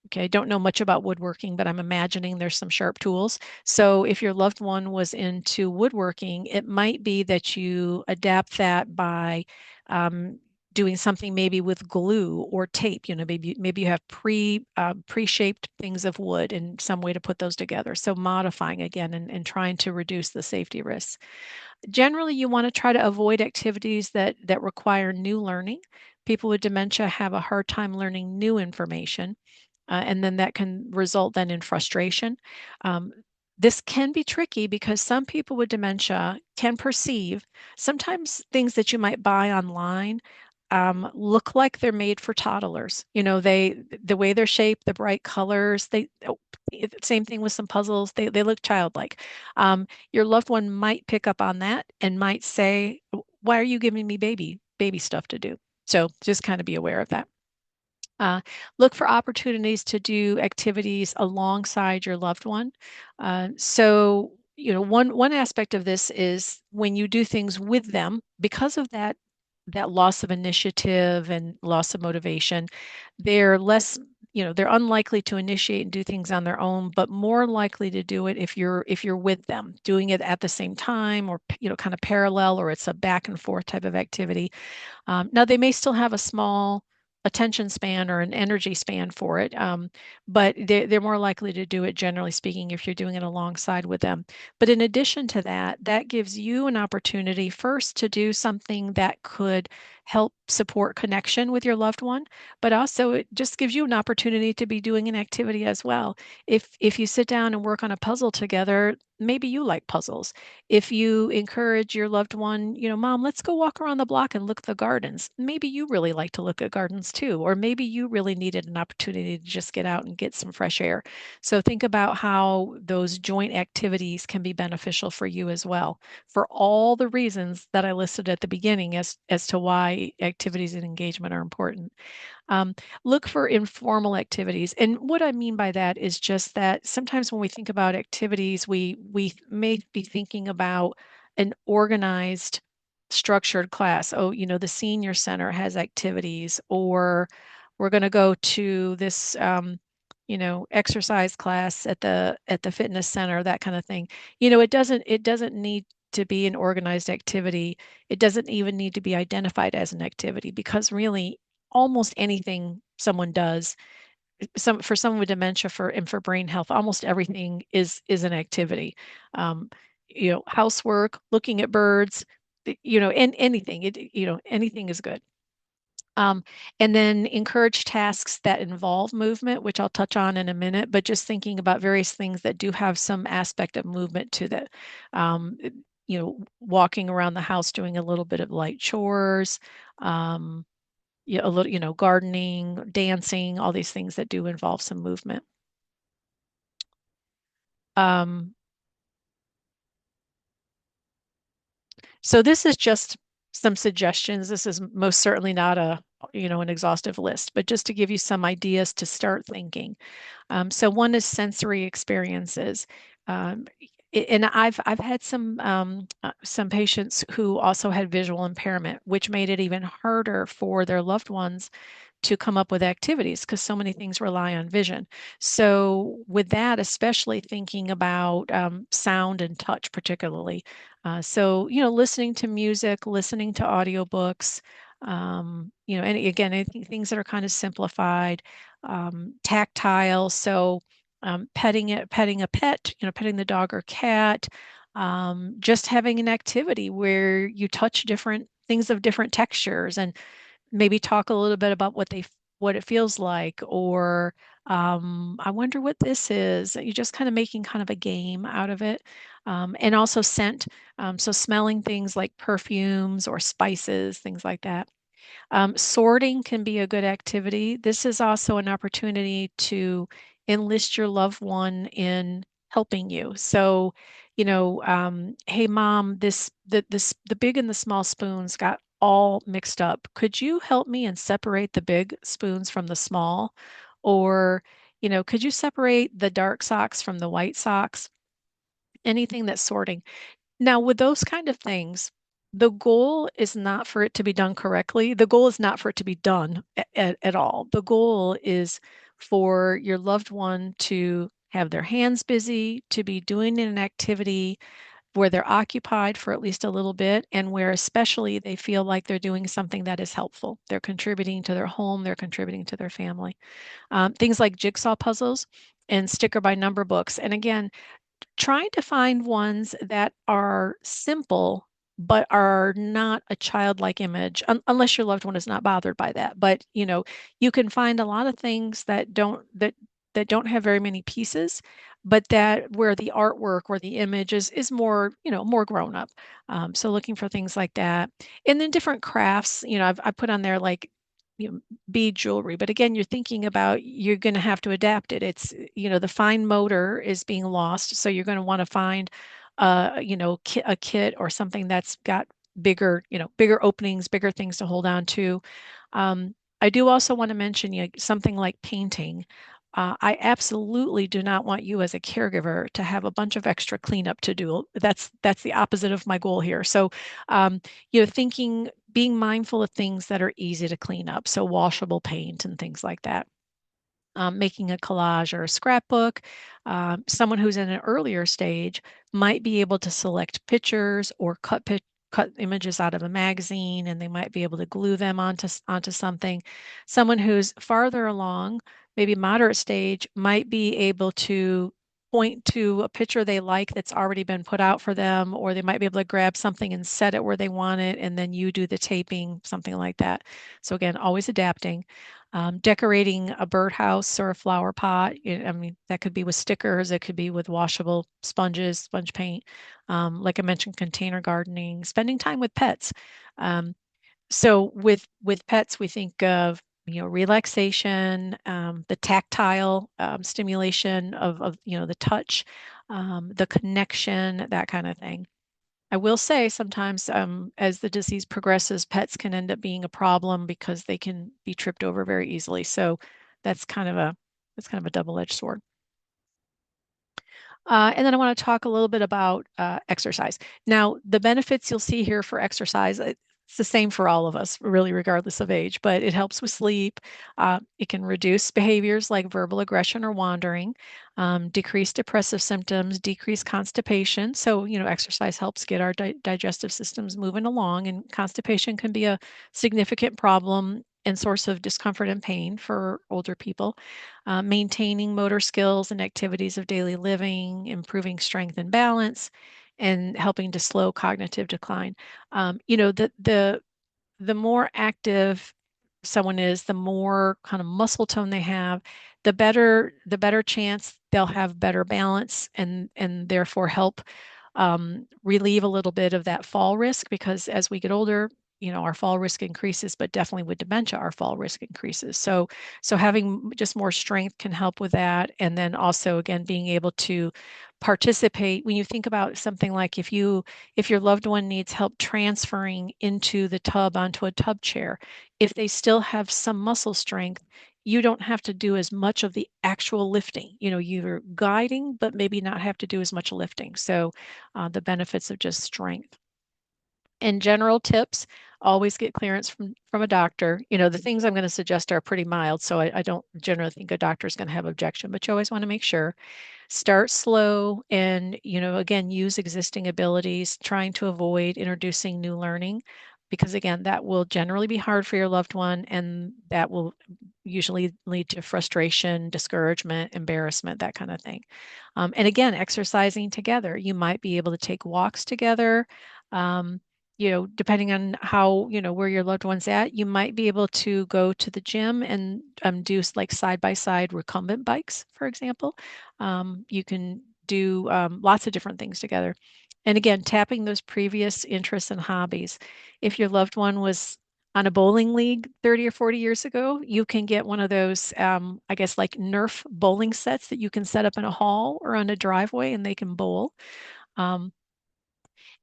Okay, I don't know much about woodworking, but I'm imagining there's some sharp tools. So if your loved one was into woodworking, it might be that you adapt that by um, doing something maybe with glue or tape. Maybe you have pre-shaped things of wood and some way to put those together. So modifying again and trying to reduce the safety risks. Generally, you want to try to avoid activities that require new learning. People with dementia have a hard time learning new information, and then that can result then in frustration. Um, this can be tricky because some people with dementia can perceive sometimes things that you might buy online look like they're made for toddlers. The way they're shaped, the bright colors, same thing with some puzzles. They look childlike. Your loved one might pick up on that and might say, "Why are you giving me baby stuff to do?" So just kind of be aware of that. Uh, Look for opportunities to do activities alongside your loved one. One aspect of this is when you do things with them, because of that loss of initiative and loss of motivation, they're less, they're unlikely to initiate and do things on their own, but more likely to do it if you're with them, doing it at the same time, or kind of parallel, or it's a back and forth type of activity. Now, they may still have a small attention span or an energy span for it, but they're more likely to do it, generally speaking, if you're doing it alongside with them. But in addition to that, that gives you an opportunity first to do something that could help support connection with your loved one, but also it just gives you an opportunity to be doing an activity as well. If you sit down and work on a puzzle together, maybe you like puzzles. If you encourage your loved one, Mom, let's go walk around the block and look at the gardens. Maybe you really like to look at gardens too, or maybe you really needed an opportunity to just get out and get some fresh air. So think about how those joint activities can be beneficial for you as well, for all the reasons that I listed at the beginning as to why activities and engagement are important. Um, Look for informal activities. And what I mean by that is just that sometimes when we think about activities, we may be thinking about an organized structured class. Oh, the senior center has activities, or we're going to go to this, exercise class at the fitness center, that kind of thing. It doesn't need to be an organized activity. It doesn't even need to be identified as an activity because really almost anything someone does, for someone with dementia for brain health, almost everything is an activity. Um, Housework, looking at birds, and anything, anything is good. Um, and then encourage tasks that involve movement, which I'll touch on in a minute, but just thinking about various things that do have some aspect of movement to that. Um, Walking around the house, doing a little bit of light chores, um, a little, gardening, dancing, all these things that do involve some movement. Um, so this is just some suggestions. This is most certainly not an exhaustive list, but just to give you some ideas to start thinking. So one is sensory experiences. Um, and I've had some patients who also had visual impairment, which made it even harder for their loved ones to come up with activities because so many things rely on vision. So, with that, especially thinking about sound and touch, particularly. Listening to music, listening to audiobooks, and again, I think things that are kind of simplified, tactile. So, petting a pet, petting the dog or cat, just having an activity where you touch different things of different textures and maybe talk a little bit about what it feels like, or I wonder what this is. You're just kind of making kind of a game out of it. And also scent. So smelling things like perfumes or spices, things like that. Sorting can be a good activity. This is also an opportunity to enlist your loved one in helping you. So, hey mom, the big and the small spoons got all mixed up. Could you help me and separate the big spoons from the small? Or, could you separate the dark socks from the white socks? Anything that's sorting. Now, with those kind of things, the goal is not for it to be done correctly. The goal is not for it to be done at all. The goal is for your loved one to have their hands busy, to be doing an activity where they're occupied for at least a little bit, and where especially they feel like they're doing something that is helpful. They're contributing to their home, they're contributing to their family. Things like jigsaw puzzles and sticker by number books. And again, trying to find ones that are simple but are not a childlike image, unless your loved one is not bothered by that. But you can find a lot of things that don't have very many pieces, but that where the artwork or the image is more, more grown up. So looking for things like that. And then different crafts, I put on there like, bead jewelry. But again, you're thinking about you're going to have to adapt it. It's, the fine motor is being lost. So you're going to want to find, a kit or something that's got bigger openings, bigger things to hold on to. I do also want to mention, something like painting. I absolutely do not want you as a caregiver to have a bunch of extra cleanup to do. That's the opposite of my goal here. So, being mindful of things that are easy to clean up, so washable paint and things like that. Making a collage or a scrapbook. Someone who's in an earlier stage might be able to select pictures or cut images out of a magazine, and they might be able to glue them onto something. Someone who's farther along, maybe moderate stage, might be able to point to a picture they like that's already been put out for them, or they might be able to grab something and set it where they want it, and then you do the taping, something like that. So again, always adapting. Decorating a birdhouse or a flower pot. I mean, that could be with stickers, it could be with washable sponges, sponge paint. Like I mentioned, container gardening, spending time with pets. So with pets, we think of relaxation, the tactile stimulation of the touch, the connection, that kind of thing. I will say sometimes as the disease progresses, pets can end up being a problem because they can be tripped over very easily. So that's kind of a double-edged sword. And then I want to talk a little bit about exercise. Now, the benefits you'll see here for exercise, it's the same for all of us, really, regardless of age, but it helps with sleep. It can reduce behaviors like verbal aggression or wandering, decrease depressive symptoms, decrease constipation. So, exercise helps get our digestive systems moving along, and constipation can be a significant problem and source of discomfort and pain for older people. Maintaining motor skills and activities of daily living, improving strength and balance, and helping to slow cognitive decline. The more active someone is, the more kind of muscle tone they have, the better chance they'll have better balance and therefore help relieve a little bit of that fall risk, because as we get older, our fall risk increases, but definitely with dementia, our fall risk increases. So having just more strength can help with that. And then also, again, being able to participate when you think about something like if your loved one needs help transferring into the tub onto a tub chair, if they still have some muscle strength, you don't have to do as much of the actual lifting. You're guiding, but maybe not have to do as much lifting. So the benefits of just strength. And general tips, always get clearance from a doctor. The things I'm going to suggest are pretty mild, so I don't generally think a doctor is going to have objection, but you always want to make sure. Start slow and, again, use existing abilities, trying to avoid introducing new learning, because again, that will generally be hard for your loved one, and that will usually lead to frustration, discouragement, embarrassment, that kind of thing. And again, exercising together. You might be able to take walks together. Um, depending on how, where your loved one's at, you might be able to go to the gym and do like side by side recumbent bikes, for example. You can do lots of different things together. And again, tapping those previous interests and hobbies. If your loved one was on a bowling league 30 or 40 years ago, you can get one of those, I guess, like Nerf bowling sets that you can set up in a hall or on a driveway and they can bowl. Um,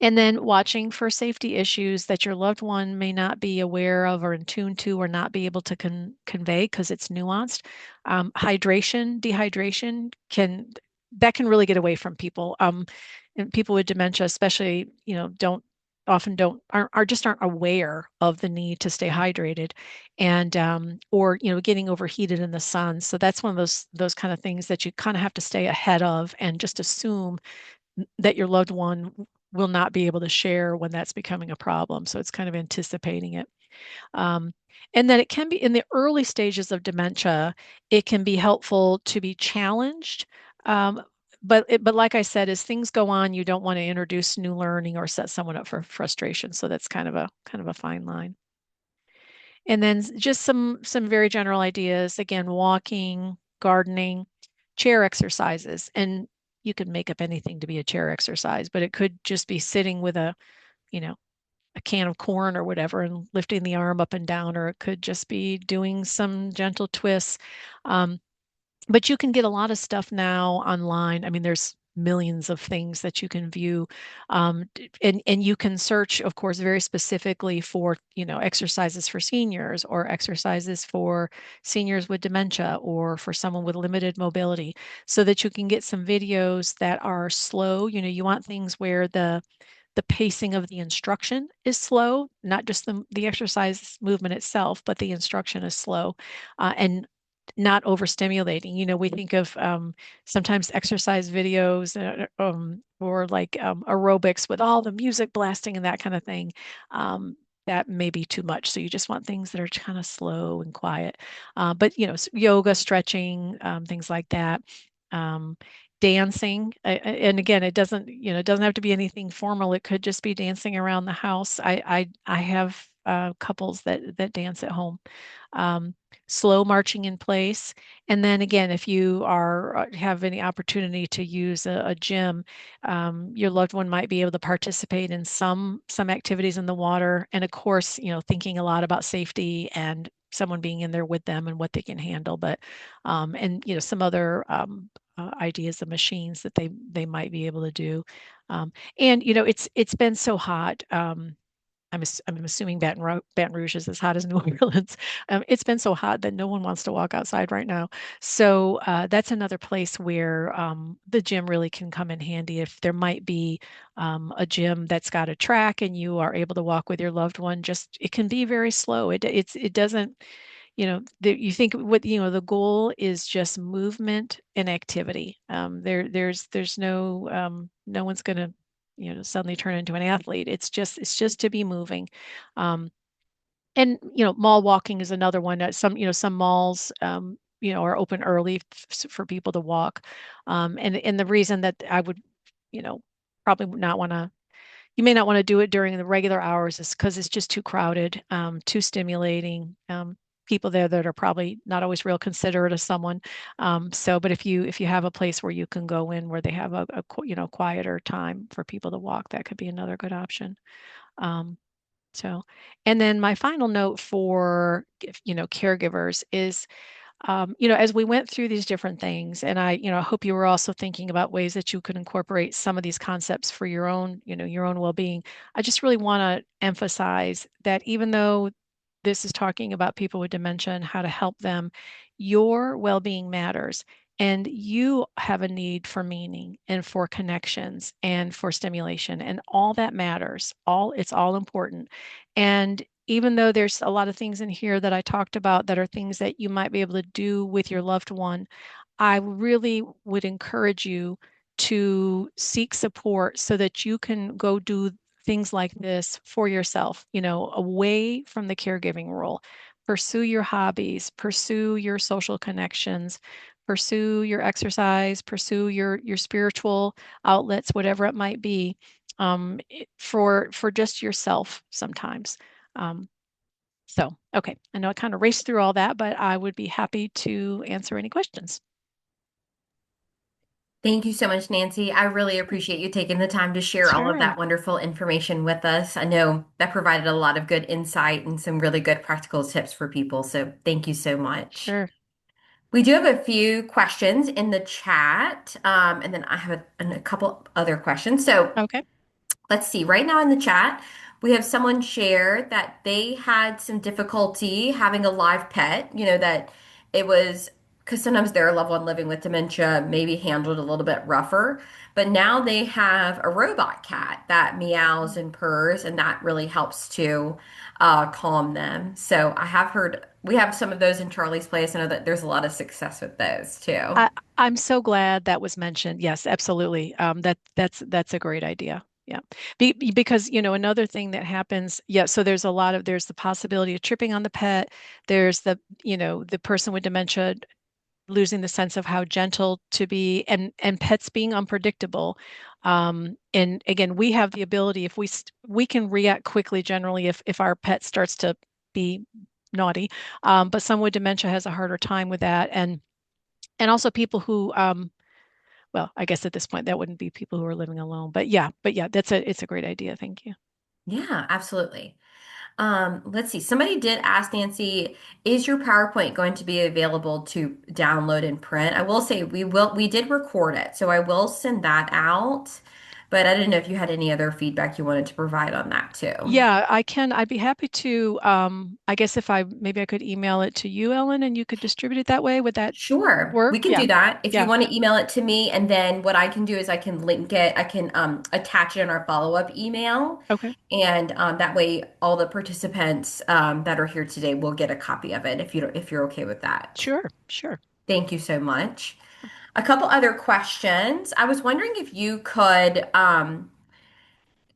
and then watching for safety issues that your loved one may not be aware of or in tune to or not be able to convey because it's nuanced. Hydration, dehydration can really get away from people. And people with dementia, especially, don't are just aren't aware of the need to stay hydrated, and or getting overheated in the sun. So that's one of those kind of things that you kind of have to stay ahead of and just assume that your loved one will not be able to share when that's becoming a problem. So it's kind of anticipating it. Um, and then it can be in the early stages of dementia, it can be helpful to be challenged. Um, but like I said, as things go on, you don't want to introduce new learning or set someone up for frustration. So that's kind of a fine line. And then just some very general ideas. Again, walking, gardening, chair exercises. And you can make up anything to be a chair exercise, but it could just be sitting with you know, a can of corn or whatever and lifting the arm up and down, or it could just be doing some gentle twists. Um, but you can get a lot of stuff now online. I mean, there's millions of things that you can view, and you can search, of course, very specifically for exercises for seniors or exercises for seniors with dementia or for someone with limited mobility, so that you can get some videos that are slow. You want things where the pacing of the instruction is slow, not just the exercise movement itself, but the instruction is slow, and not overstimulating. We think of sometimes exercise videos, or like aerobics with all the music blasting and that kind of thing. That may be too much. So you just want things that are kind of slow and quiet. But yoga, stretching, things like that. Um, Dancing, and again, it doesn't have to be anything formal. It could just be dancing around the house. I have couples that dance at home. Um, Slow marching in place. And then again, if you are have any opportunity to use a gym, your loved one might be able to participate in some activities in the water. And of course, thinking a lot about safety and someone being in there with them and what they can handle. But and some other ideas of machines that they might be able to do. And it's been so hot. I'm assuming Baton Rouge is as hot as New Orleans. It's been so hot that no one wants to walk outside right now. So that's another place where the gym really can come in handy. If there might be a gym that's got a track and you are able to walk with your loved one, just it can be very slow. It doesn't, you think what, the goal is just movement and activity. There's no one's going to, suddenly turn into an athlete. It's just to be moving. Um, and, mall walking is another one. Some malls, are open early for people to walk. And the reason that I would, you know, probably not want to you may not want to do it during the regular hours is because it's just too crowded, too stimulating. People there that are probably not always real considerate of someone. But if you have a place where you can go in where they have a quieter time for people to walk, that could be another good option. Um, so, and then my final note for caregivers is as we went through these different things, and I hope you were also thinking about ways that you could incorporate some of these concepts for your own well-being. I just really want to emphasize that even though this is talking about people with dementia and how to help them, your well-being matters. And you have a need for meaning and for connections and for stimulation, and all that matters. It's all important. And even though there's a lot of things in here that I talked about that are things that you might be able to do with your loved one, I really would encourage you to seek support so that you can go do things like this for yourself, away from the caregiving role. Pursue your hobbies, pursue your social connections, pursue your exercise, pursue your spiritual outlets, whatever it might be, for just yourself sometimes. Um, okay, I know I kind of raced through all that, but I would be happy to answer any questions. Thank you so much, Nancy. I really appreciate you taking the time to share all of Sure, that wonderful information with us. I know that provided a lot of good insight and some really good practical tips for people. So thank you so much. sure. We do have a few questions in the chat, and then I have a couple other questions. So Okay. let's see, right now in the chat, we have someone share that they had some difficulty having a live pet, that it was because sometimes their loved one living with dementia maybe handled a little bit rougher, but now they have a robot cat that meows and purrs, and that really helps to calm them. So I have heard we have some of those in Charlie's Place. I know that there's a lot of success with those too. I, I'm so glad that was mentioned. Yes, absolutely. That's a great idea. Yeah. Because, another thing that happens, yeah, so there's the possibility of tripping on the pet. There's the person with dementia losing the sense of how gentle to be, and pets being unpredictable. And again, we have the ability, if we can react quickly generally if our pet starts to be naughty. But someone with dementia has a harder time with that. And also people who, well, I guess at this point that wouldn't be people who are living alone. But yeah, it's a great idea. Thank you. Yeah, absolutely. Let's see. Somebody did ask Nancy, is your PowerPoint going to be available to download and print? I will say we did record it, so I will send that out. But I didn't know if you had any other feedback you wanted to provide on that too. Yeah, I'd be happy to, I guess if maybe I could email it to you, Ellen, and you could distribute it that way. Would that Sure, work? we can Yeah. do that. If you Yeah. want to email it to me, and then what I can do is I can link it, I can attach it in our follow-up email, Okay. and that way all the participants that are here today will get a copy of it if you're okay with that. Sure. Sure. Thank you so much. A couple other questions. I was wondering if you could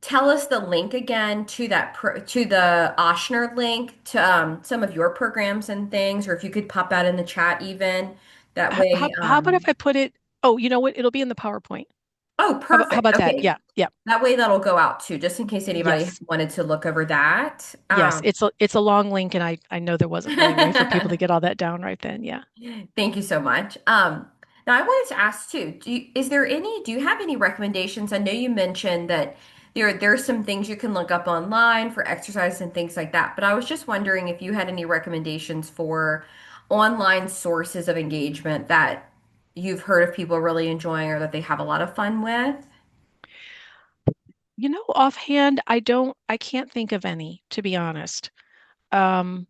tell us the link again to to the Oshner link to some of your programs and things, or if you could pop that in the chat even. That How, way, how about if I put it, oh, you know what? It'll be in the PowerPoint. oh, How perfect. about that? Okay. Yeah. Yeah. That way that'll go out too, just in case anybody Yes. wanted to look over that. Yes. It's a long link, and I know there wasn't really a way for people to get all that down right then. Yeah. Thank you so much. Now I wanted to ask too, do you have any recommendations? I know you mentioned that there's some things you can look up online for exercise and things like that, but I was just wondering if you had any recommendations for online sources of engagement that you've heard of people really enjoying or that they have a lot of fun with. Offhand, I can't think of any, to be honest. Um,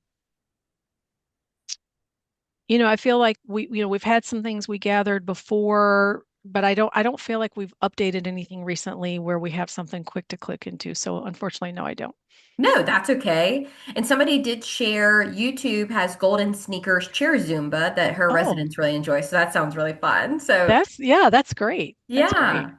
I feel like we've had some things we gathered before, but I don't feel like we've updated anything recently where we have something quick to click into. So unfortunately, no, I don't. No, that's okay. And somebody did share YouTube has Golden Sneakers Cheer Zumba that her Oh, residents really enjoy. So that sounds really fun. So, yeah, that's great. That's great. yeah.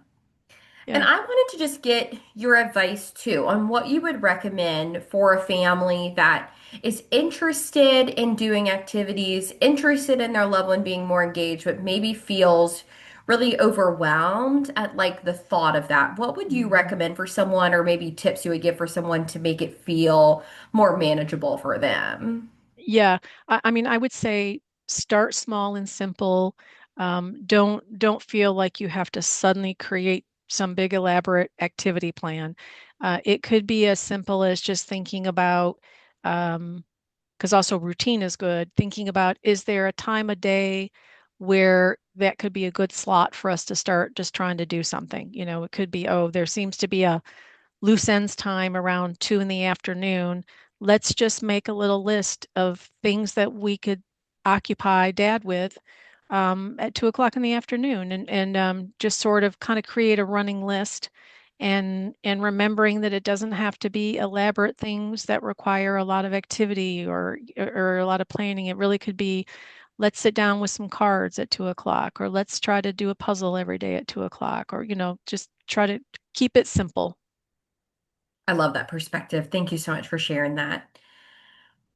And Yeah. I wanted to just get your advice too on what you would recommend for a family that is interested in doing activities, interested in their loved one being more engaged, but maybe feels really overwhelmed at like the thought of that. What would you Mhm. recommend for someone, or maybe tips you would give for someone to make it feel more manageable for them? Yeah, I mean, I would say start small and simple. Don't feel like you have to suddenly create some big elaborate activity plan. It could be as simple as just thinking about, because also routine is good. Thinking about, is there a time of day where that could be a good slot for us to start just trying to do something? It could be, oh, there seems to be a loose ends time around 2 in the afternoon. Let's just make a little list of things that we could occupy dad with at 2 o'clock in the afternoon and just sort of kind of create a running list and remembering that it doesn't have to be elaborate things that require a lot of activity or a lot of planning. It really could be let's sit down with some cards at 2 o'clock, or let's try to do a puzzle every day at 2 o'clock, or just try to keep it simple. I love that perspective. Thank you so much for sharing that.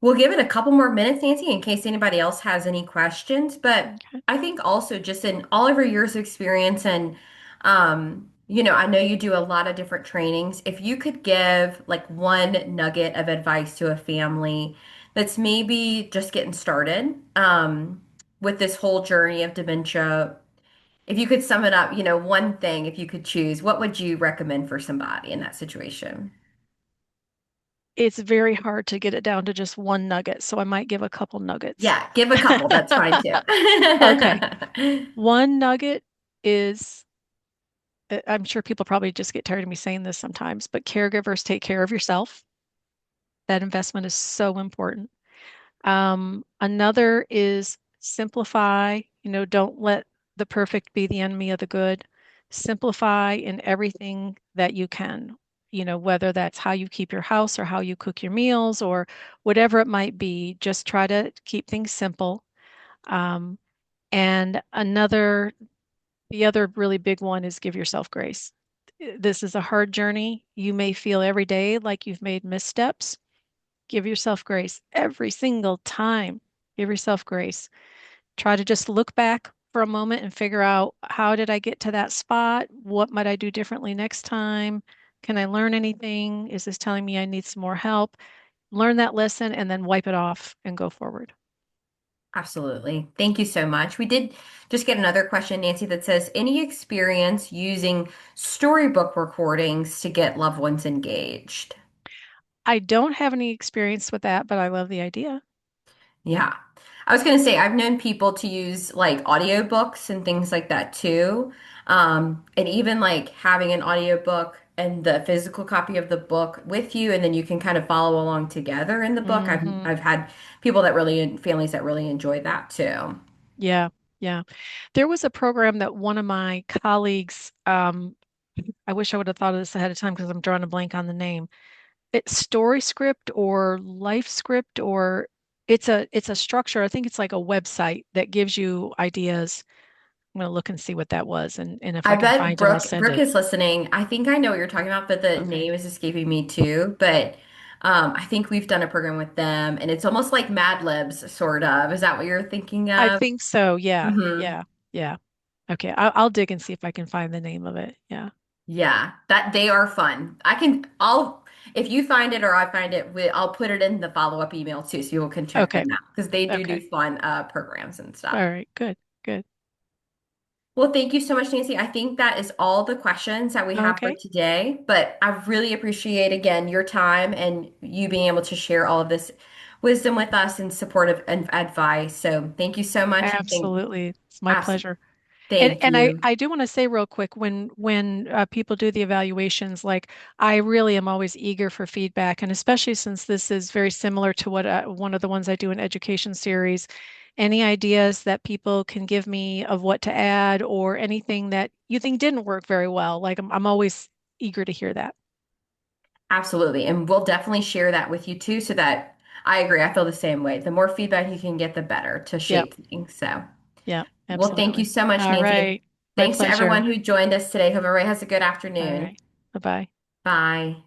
We'll give it a couple more minutes, Nancy, in case anybody else has any questions. But Okay. I think also just in all of your years of experience and I know you do a lot of different trainings. If you could give like one nugget of advice to a family that's maybe just getting started with this whole journey of dementia, if you could sum it up, one thing, if you could choose, what would you recommend for somebody in that situation? It's very hard to get it down to just one nugget, so I might give a couple nuggets. Yeah, give a couple. That's fine too. Okay. One nugget is, I'm sure people probably just get tired of me saying this sometimes, but caregivers, take care of yourself. That investment is so important. Another is simplify, don't let the perfect be the enemy of the good. Simplify in everything that you can, whether that's how you keep your house or how you cook your meals or whatever it might be, just try to keep things simple. Um, and the other really big one is give yourself grace. This is a hard journey. You may feel every day like you've made missteps. Give yourself grace every single time. Give yourself grace. Try to just look back for a moment and figure out, how did I get to that spot? What might I do differently next time? Can I learn anything? Is this telling me I need some more help? Learn that lesson and then wipe it off and go forward. Absolutely. Thank you so much. We did just get another question, Nancy, that says, any experience using storybook recordings to get loved ones engaged? I don't have any experience with that, but I love the idea. Yeah. I was going to say, I've known people to use like audiobooks and things like that too. And even like having an audiobook and the physical copy of the book with you, and then you can kind of follow along together in the book. Hmm. I've had people that really, families that really enjoy that too. Yeah, yeah. There was a program that one of my colleagues, I wish I would have thought of this ahead of time because I'm drawing a blank on the name. It's story script or life script, or it's a structure. I think it's like a website that gives you ideas. I'm gonna look and see what that was, and if I I can bet find it, I'll send Brooke it. is listening. I think I know what you're talking about, but the Okay. name is escaping me too. But I think we've done a program with them, and it's almost like Mad Libs, sort of. Is that what you're thinking I of? think so. Yeah, Hmm. yeah, yeah. Okay, I'll dig and see if I can find the name of it. Yeah. Yeah, that they are fun. If you find it or I find it, I'll put it in the follow-up email too, so people can check Okay. them out because they do Okay. fun programs and All stuff. right. Good. Good. Well, thank you so much, Nancy. I think that is all the questions that we have for Okay. today, but I really appreciate again your time and you being able to share all of this wisdom with us and supportive and advice. So thank you so much. Absolutely. It's my Abs- pleasure. And Thank and I you. I do want to say real quick when people do the evaluations, like I really am always eager for feedback, and especially since this is very similar to what one of the ones I do in education series. Any ideas that people can give me of what to add or anything that you think didn't work very well, like I'm always eager to hear that. Absolutely. And we'll definitely share that with you too, so that I agree. I feel the same way. The more feedback you can get, the better to Yep, shape things. So, yep, well, thank you absolutely. so much, All Nancy. right, my Thanks to pleasure. everyone who joined us today. Hope everybody has a good All afternoon. right, bye-bye. Bye.